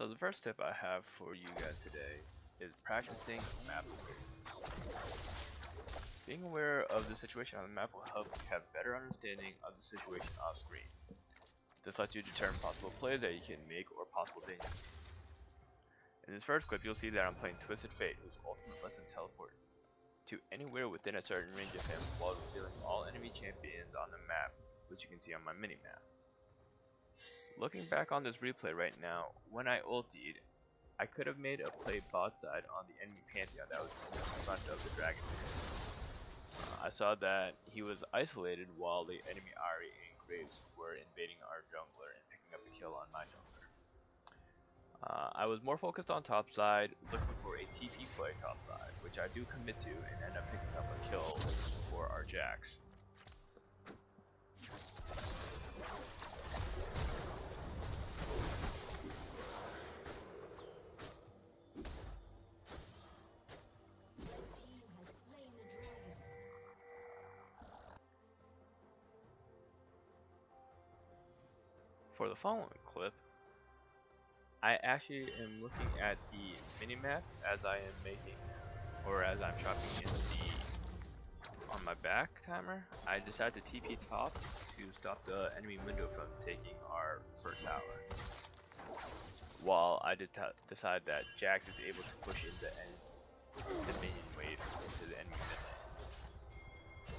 So the first tip I have for you guys today is practicing map awareness. Being aware of the situation on the map will help you have better understanding of the situation off screen. This lets you determine possible plays that you can make or possible dangers. In this first clip, you'll see that I'm playing Twisted Fate, whose ultimate lets him teleport to anywhere within a certain range of him while revealing all enemy champions on the map, which you can see on my mini-map. Looking back on this replay right now, when I ultied, I could have made a play bot side on the enemy Pantheon that was in front of the Dragon. I saw that he was isolated while the enemy Ahri and Graves were invading our jungler and picking up a kill on my jungler. I was more focused on top side, looking for a TP play top side, which I do commit to and end up picking up a kill for our Jax. For the following clip, I actually am looking at the minimap as I am making, or as I'm chopping in on my back timer. I decided to TP top to stop the enemy window from taking our first tower, while I decide that Jax is able to push in the minion wave into the enemy mid lane.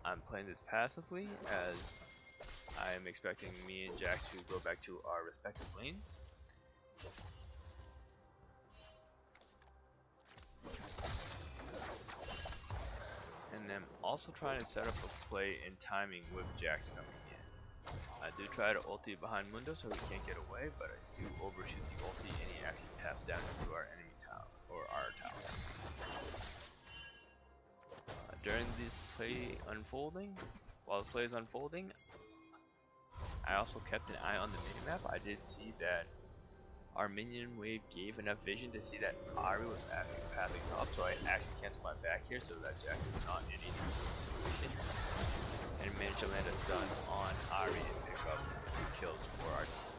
I'm playing this passively as I am expecting me and Jax to go back to our respective lanes. And then also trying to set up a play in timing with Jax coming in. I do try to ulti behind Mundo so he can't get away, but I do overshoot the ulti and he actually taps down into our enemy tower, or our tower. During this play unfolding, while the play is unfolding, I also kept an eye on the minimap. I did see that our minion wave gave enough vision to see that Ahri was actually pathing up, so I actually canceled my back here so that Jax is not in any situation, and managed to land a stun on Ahri and pick up 2 kills for our team.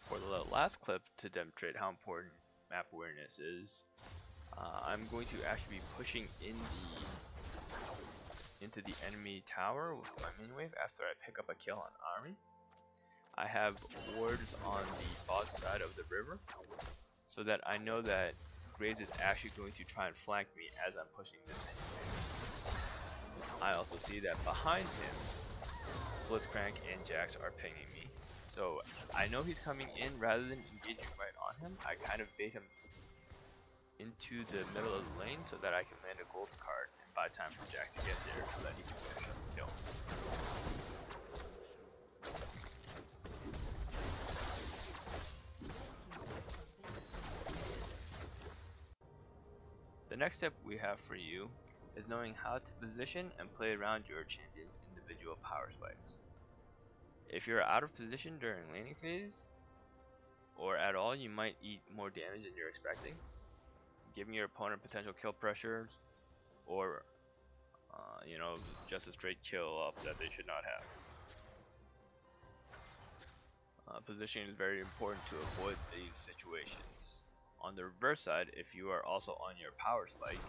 For the last clip, to demonstrate how important map awareness is, I'm going to actually be pushing into the enemy tower with my minion wave after I pick up a kill on Ahri. I have wards on the bot side of the river, so that I know that Graves is actually going to try and flank me as I'm pushing this minion wave. I also see that behind him, Blitzcrank and Jax are pinging me. So I know he's coming in. Rather than engaging right on him, I kind of bait him into the middle of the lane so that I can land a gold card and buy time for Jack to get there so that he can finish up the kill. The next step we have for you is knowing how to position and play around your champion's individual power spikes. If you're out of position during laning phase, or at all, you might eat more damage than you're expecting, giving your opponent potential kill pressures, or just a straight kill up that they should not have. Positioning is very important to avoid these situations. On the reverse side, if you are also on your power spike,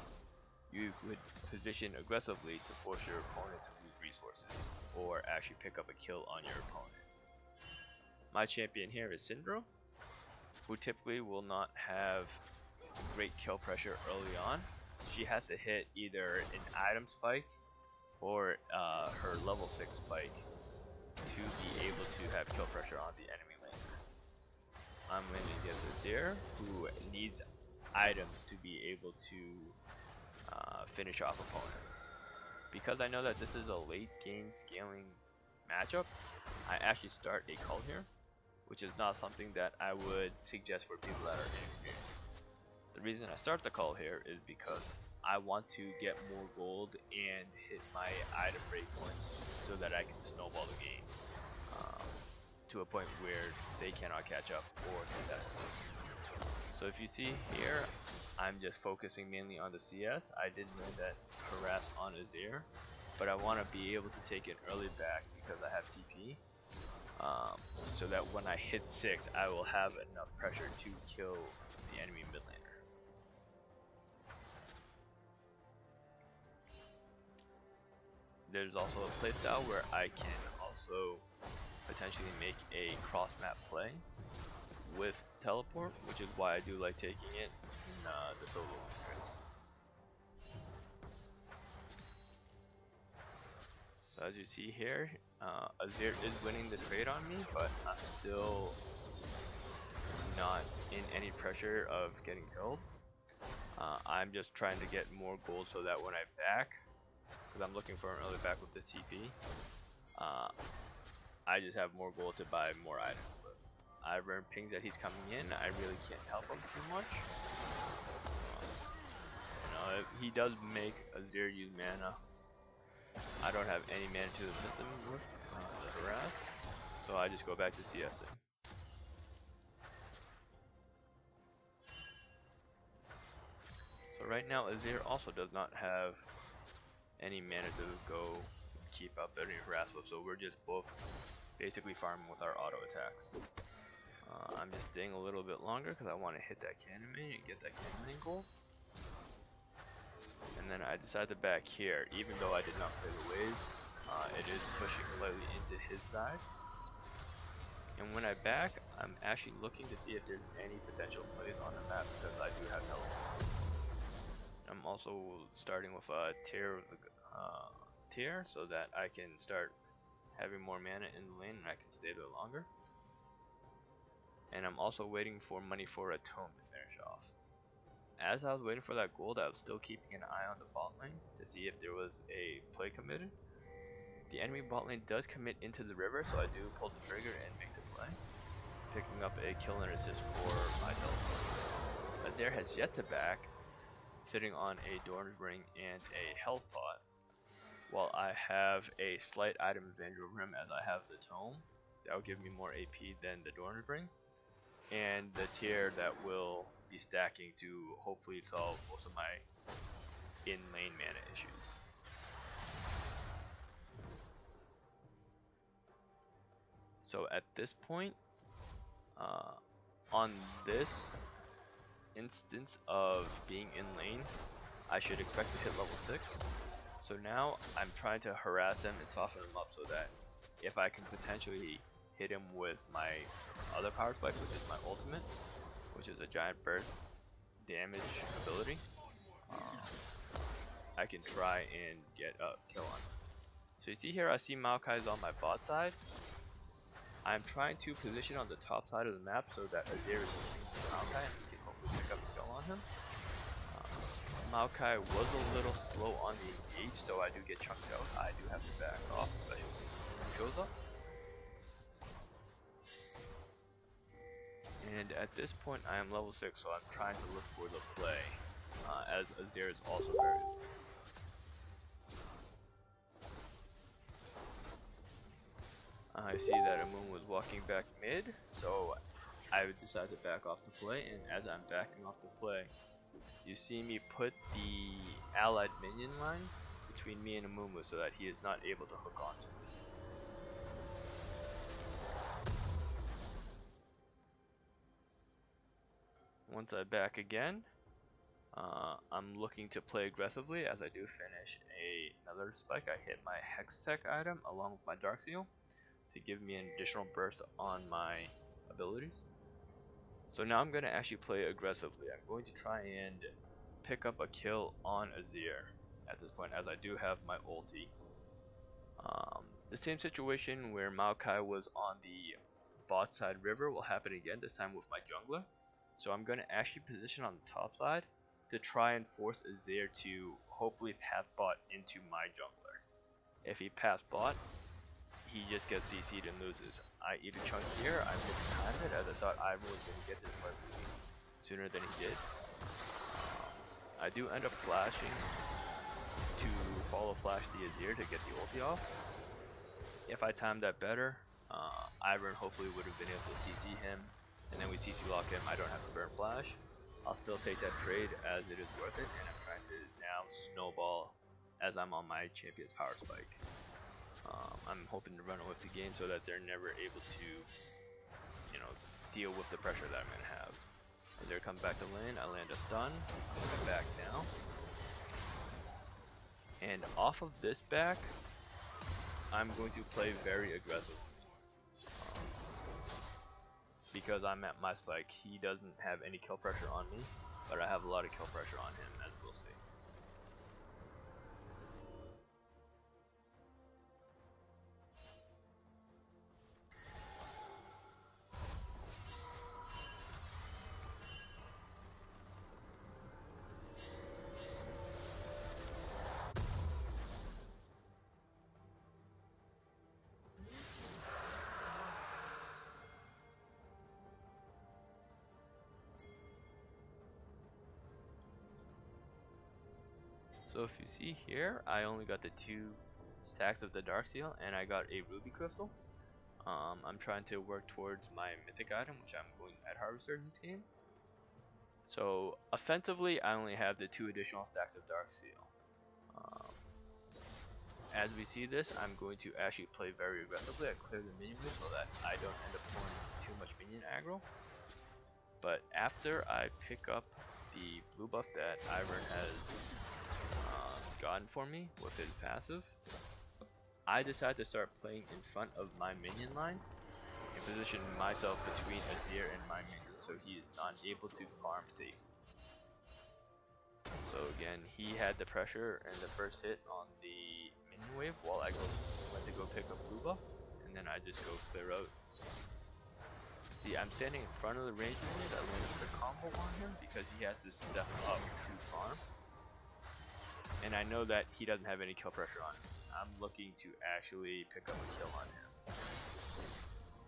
you would position aggressively to force your opponent to lose resources, or actually pick up a kill on your opponent. My champion here is Syndro, who typically will not have great kill pressure early on. She has to hit either an item spike or her level 6 spike to be able to have kill pressure on the enemy laner. I'm laning against Azir, who needs items to be able to finish off opponents. Because I know that this is a late game scaling matchup, I actually start a call here, which is not something that I would suggest for people that are inexperienced. The reason I start the call here is because I want to get more gold and hit my item breakpoints so that I can snowball the game to a point where they cannot catch up or contest me. So if you see here, I'm just focusing mainly on the CS. I did land that harass on Azir but I want to be able to take an early back because I have TP, so that when I hit 6, I will have enough pressure to kill the enemy mid laner. There's also a playstyle where I can also potentially make a cross map play with teleport, which is why I do like taking it in the solo experience. So as you see here, Azir is winning the trade on me, but I'm still not in any pressure of getting killed. I'm just trying to get more gold so that when I back, because I'm looking for an early back with this TP, I just have more gold to buy more items with. Ivern pings that he's coming in, I really can't help him too much. He does make Azir use mana. I don't have any mana to the system with the harass, so I just go back to CSing. So right now Azir also does not have any mana to go keep up any harass with, so we're just both basically farming with our auto attacks. I'm just staying a little bit longer because I want to hit that cannon main and get that cannon main goal. And then I decide to back here, even though I did not play the wave. It is pushing slightly into his side. And when I back, I'm actually looking to see if there's any potential plays on the map because I do have teleport. I'm also starting with a tier so that I can start having more mana in the lane and I can stay there longer. And I'm also waiting for money for a tome to finish off. As I was waiting for that gold, I was still keeping an eye on the bot lane to see if there was a play committed. The enemy bot lane does commit into the river, so I do pull the trigger and make the play, picking up a kill and assist for my teleport. Azir has yet to back, sitting on a Dorn's Ring and a health pot, while I have a slight item advantage over him as I have the tome. That will give me more AP than the Dorn's Ring, and the tier that will be stacking to hopefully solve most of my in-lane mana issues. So at this point, on this instance of being in lane, I should expect to hit level 6. So now I'm trying to harass him and soften him up so that if I can potentially hit him with my other power spike, which is my ultimate, which is a giant burst damage ability, I can try and get a kill on him. So you see here, I see Maokai's on my bot side. I'm trying to position on the top side of the map so that Azir is listening to Maokai and we can hopefully pick up a kill on him. Maokai was a little slow on the engage, so I do get chunked out. I do have to back off, especially when he shows up. And at this point I am level 6, so I'm trying to look for the play, as Azir is also very low. I see that Amun was walking back mid, so I would decide to back off the play, and as I'm backing off the play, you see me put the allied minion line between me and Amumu so that he is not able to hook onto me. Once I back again, I'm looking to play aggressively. As I do finish another spike, I hit my Hex Tech item along with my Dark Seal to give me an additional burst on my abilities. So now I'm going to actually play aggressively. I'm going to try and pick up a kill on Azir at this point, as I do have my ulti. The same situation where Maokai was on the bot side river will happen again, this time with my jungler. So I'm going to actually position on the top side to try and force Azir to hopefully path bot into my jungler. If he paths bot, he just gets CC'd and loses. I eat a chunk here, I mistimed it as I thought Ivor was going to get this fight sooner than he did. I do end up flashing to follow flash the Azir to get the ulti off. If I timed that better, Ivor hopefully would have been able to CC him, and then we CC lock him. I don't have to burn flash. I'll still take that trade as it is worth it, and I'm trying to now snowball as I'm on my champion's power spike. I'm hoping to run away with the game so that they're never able to, deal with the pressure that I'm going to have. And there comes back to lane, I land a stun, I'm back now. And off of this back, I'm going to play very aggressive. Because I'm at my spike, he doesn't have any kill pressure on me, but I have a lot of kill pressure on him, as we'll see. So if you see here, I only got the 2 stacks of the Dark Seal, and I got a Ruby Crystal. I'm trying to work towards my Mythic item, which I'm going at Harvester in this game. So offensively, I only have the 2 additional stacks of Dark Seal. As we see this, I'm going to actually play very aggressively. I clear the minion wave so that I don't end up pulling too much minion aggro. But after I pick up the blue buff that Ivern has gotten for me with his passive, I decide to start playing in front of my minion line and position myself between Azir and my minion so he is not able to farm safely. So again, he had the pressure and the first hit on the minion wave while I went to go pick up blue buff, and then I just go clear out. See, I'm standing in front of the range minion. I landed the combo on him because he has to step up to farm. And I know that he doesn't have any kill pressure on him. I'm looking to actually pick up a kill on him.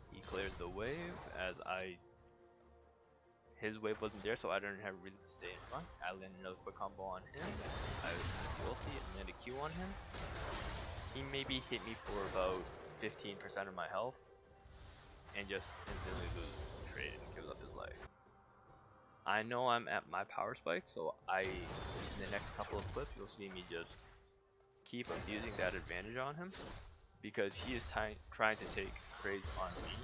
He cleared the wave as his wave wasn't there, so I didn't have a reason to stay in front. I landed another quick combo on him. I was ulti and landed a Q on him. He maybe hit me for about 15% of my health and just instantly loses the trade and gives up his life. I know I'm at my power spike, so in the next couple of clips, you'll see me just keep abusing that advantage on him because he is trying to take trades on me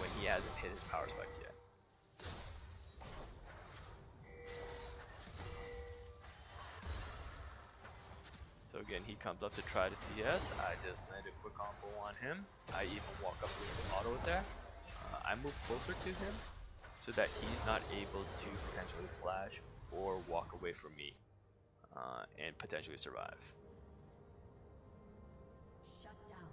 when he hasn't hit his power spike yet. So again, he comes up to try to CS. I just landed a quick combo on him. I even walk up with the auto attack. I move closer to him so that he's not able to potentially flash or walk away from me and potentially survive. Shut down.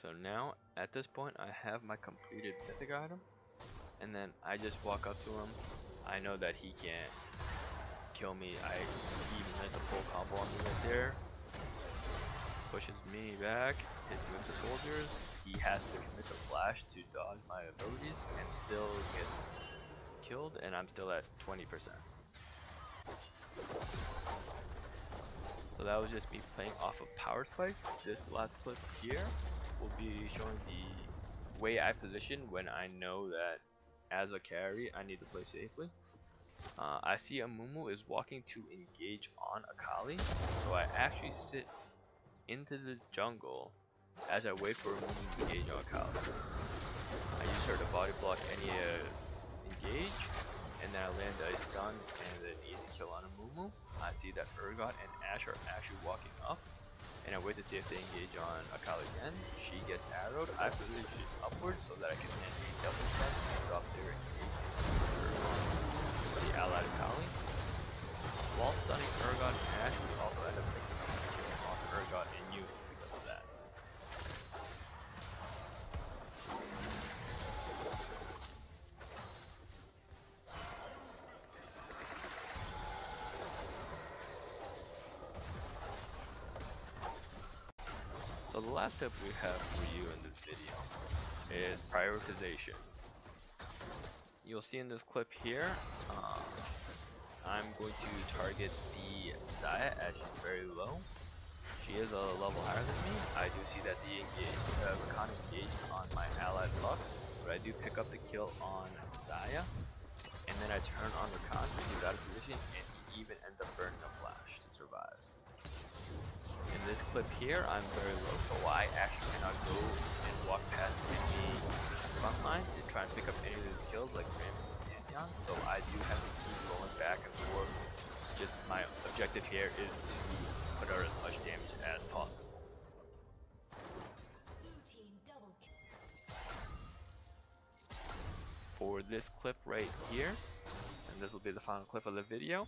So now, at this point, I have my completed mythic item. And then I just walk up to him. I know that he can't kill me. He even lands a full combo on me right there. Pushes me back, hits me with the soldiers. He has to commit the flash to dodge my abilities and still gets killed, and I'm still at 20%. So that was just me playing off of power spike. This last clip here will be showing the way I position when I know that as a carry, I need to play safely. I see a Mumu is walking to engage on Akali, so I actually sit into the jungle as I wait for a Mumu to engage on Akali. I use her to body block any engage, and then I land a stun and an easy kill on a Mumu. I see that Urgot and Ashe are actually walking up, and I wait to see if they engage on Akali again. She gets arrowed. I position upwards so that I can land a double stun and drop their engage for the allied Akali. While stunning Urgot and Ashe, we also end up picking up a kill on Urgot and you because of that. So the last tip we have for you in this video is prioritization. You'll see in this clip here, I'm going to target the Zaya as she's very low. She she is a level higher than me, I do see that the Rakan engaged on my allied Lux, but I do pick up the kill on Zaya, and then I turn on Rakan to get out of position, and he even ends up burning a flash to survive. In this clip here, I'm very low, so I actually cannot go and walk past any front line to try and pick up any of these kills like Rammus and Pantheon, so I do have to keep rolling back and forth. Just my objective here is to put out as much damage as possible. For this clip right here, and this will be the final clip of the video,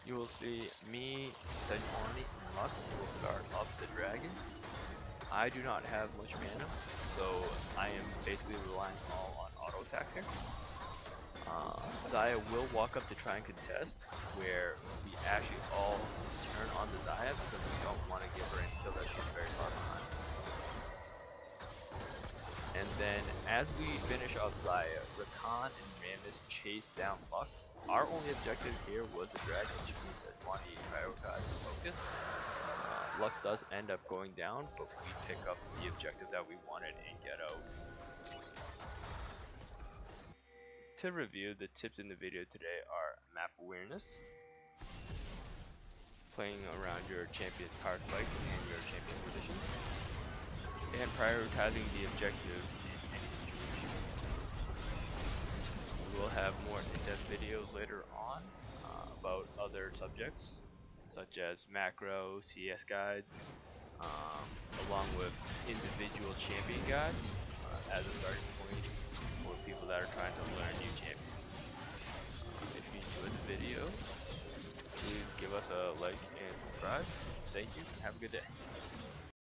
you will see me, Sejuani, and Lux will start up the dragon. I do not have much mana, so I am basically relying all on auto attack here. Zaya will walk up to try and contest, where we actually all turn on the Zaya because we don't want to give her any kill that she's very far behind. And then as we finish off Zaya, Rakan and Rammus chase down Lux. Our only objective here was the dragon, which means that Sejuani prioritized focus. Lux does end up going down, but we pick up the objective that we wanted and get out. To review, the tips in the video today are map awareness, playing around your champion's power spikes and your champion position, and prioritizing the objective in any situation. We will have more in-depth videos later on about other subjects, such as macro, CS guides, along with individual champion guides as a starting point for people that are trying to learn new champions. If you enjoyed the video, please give us a like and subscribe. Thank you, and have a good day.